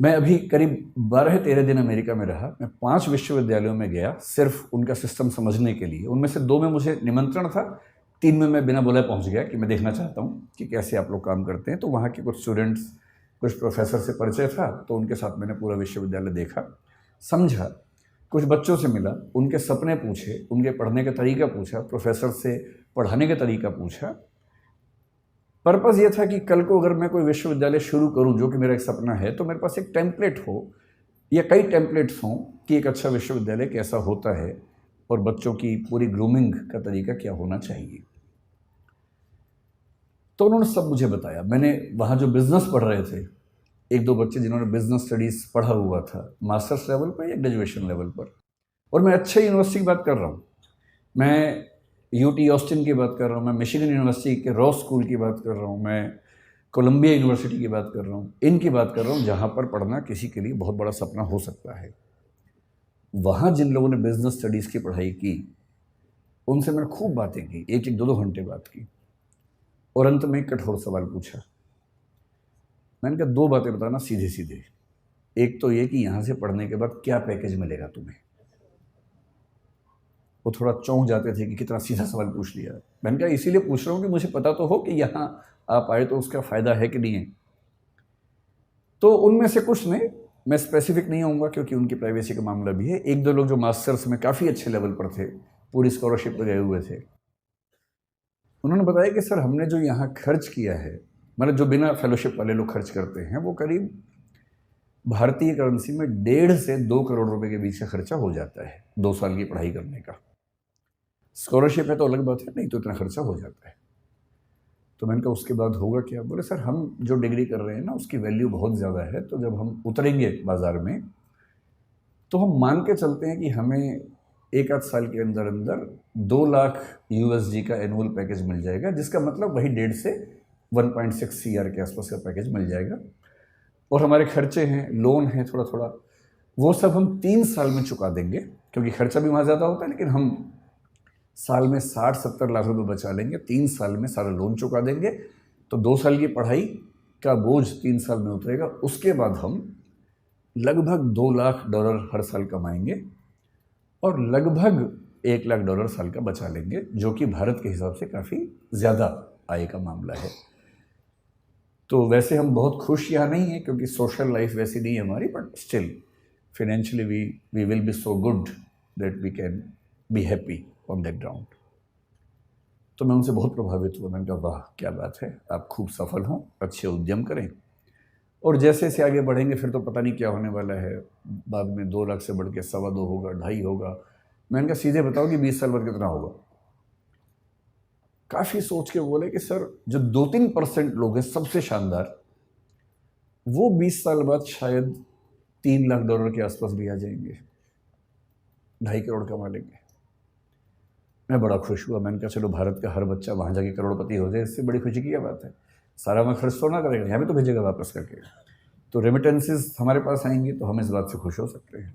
मैं अभी करीब 12-13 दिन अमेरिका में रहा। मैं 5 विश्वविद्यालयों में गया सिर्फ उनका सिस्टम समझने के लिए। उनमें से 2 में मुझे निमंत्रण था, 3 में मैं बिना बोले पहुंच गया कि मैं देखना चाहता हूं कि कैसे आप लोग काम करते हैं। तो वहाँ के कुछ स्टूडेंट्स, कुछ प्रोफेसर से परिचय था, तो उनके साथ मैंने पूरा विश्वविद्यालय देखा, समझा, कुछ बच्चों से मिला, उनके सपने पूछे, उनके पढ़ने का तरीका पूछा, प्रोफेसर से पढ़ाने का तरीका पूछा। पर्पज़ ये था कि कल को अगर मैं कोई विश्वविद्यालय शुरू करूं, जो कि मेरा एक सपना है, तो मेरे पास एक टेम्पलेट हो या कई टेम्पलेट्स हों कि एक अच्छा विश्वविद्यालय कैसा होता है और बच्चों की पूरी ग्रूमिंग का तरीका क्या होना चाहिए। तो उन्होंने सब मुझे बताया। मैंने वहाँ जो बिज़नेस पढ़ रहे थे, 1-2 बच्चे जिन्होंने बिज़नेस स्टडीज़ पढ़ा हुआ था, मास्टर्स लेवल पर या ग्रेजुएशन लेवल पर, और मैं अच्छे यूनिवर्सिटी की बात कर रहा हूँ, मैं यूटी ऑस्टिन की बात कर रहा हूँ, मैं मिशिगन यूनिवर्सिटी के रॉ स्कूल की बात कर रहा हूँ, मैं कोलंबिया यूनिवर्सिटी की बात कर रहा हूँ, इनकी बात कर रहा हूँ, जहाँ पर पढ़ना किसी के लिए बहुत बड़ा सपना हो सकता है। वहाँ जिन लोगों ने बिजनेस स्टडीज़ की पढ़ाई की, उनसे मैंने खूब बातें की, 1-1, 2-2 घंटे बात की, और अंत में एक कठोर सवाल पूछा। मैंने कहा 2 बातें बताना सीधे सीधे। एक तो ये कि यहाँ से पढ़ने के बाद क्या पैकेज मिलेगा तुम्हें। वो थोड़ा चौंक जाते थे कि कितना सीधा सवाल पूछ लिया। मैंने कहा इसीलिए पूछ रहा हूँ कि मुझे पता तो हो कि यहाँ आप आए तो उसका फ़ायदा है कि नहीं है। तो उनमें से कुछ ने, मैं स्पेसिफिक नहीं होऊंगा क्योंकि उनकी प्राइवेसी का मामला भी है, 1-2 लोग जो मास्टर्स में काफ़ी अच्छे लेवल पर थे, पूरी स्कॉलरशिप पर गए हुए थे, उन्होंने बताया कि सर हमने जो यहाँ खर्च किया है, मतलब जो बिना फेलोशिप वाले लोग खर्च करते हैं, वो करीब भारतीय करेंसी में 1.5 से 2 करोड़ रुपए के बीच का खर्चा हो जाता है 2 साल की पढ़ाई करने का। स्कॉलरशिप है तो अलग बात है, नहीं तो इतना खर्चा हो जाता है। तो मैंने कहा उसके बाद होगा क्या? बोले सर हम जो डिग्री कर रहे हैं ना, उसकी वैल्यू बहुत ज़्यादा है, तो जब हम उतरेंगे बाज़ार में तो हम मान के चलते हैं कि हमें 1-8 साल के अंदर अंदर 2 लाख USD का एनुअल पैकेज मिल जाएगा, जिसका मतलब वही 1.5 से 1.6 CR के आसपास का पैकेज मिल जाएगा। और हमारे खर्चे हैं, लोन है थोड़ा थोड़ा, वो सब हम 3 साल में चुका देंगे, क्योंकि खर्चा भी वहाँ ज़्यादा होता है, लेकिन हम साल में 60-70 लाख रुपए बचा लेंगे, 3 साल में सारा लोन चुका देंगे, तो 2 साल की पढ़ाई का बोझ 3 साल में उतरेगा। उसके बाद हम लगभग $2 लाख हर साल कमाएंगे और लगभग $1 लाख साल का बचा लेंगे, जो कि भारत के हिसाब से काफ़ी ज़्यादा आय का मामला है। तो वैसे हम बहुत खुश यहाँ नहीं हैं, क्योंकि सोशल लाइफ वैसी नहीं है हमारी, but still financially we will be so good that we can be happy on that ground. तो मैं उनसे बहुत प्रभावित हुआ। मैंने कहा वाह क्या बात है, आप खूब सफल हों, अच्छे उद्यम करें, और जैसे जैसे आगे बढ़ेंगे फिर तो पता नहीं क्या होने वाला है। बाद में 2 लाख से बढ़ के 2.25 होगा, 2.5 होगा। मैंने कहा सीधे बताओ कि 20 साल बाद कितना होगा। काफ़ी सोच के बोले कि सर जो 2-3% लोग हैं सबसे शानदार, वो 20 साल बाद शायद $3 लाख के आसपास भी आ जाएंगे, 2.5 करोड़ कमा लेंगे। मैं बड़ा खुश हुआ। मैंने कहा चलो भारत का हर बच्चा वहाँ जाके करोड़पति हो जाए, इससे बड़ी खुशी की क्या बात है। सारा मैं खर्च तो ना करेगा, यहाँ भी तो भेजेगा वापस करके। तो रेमिटेंसेस हमारे पास आएंगी तो हम इस बात से खुश हो सकते हैं।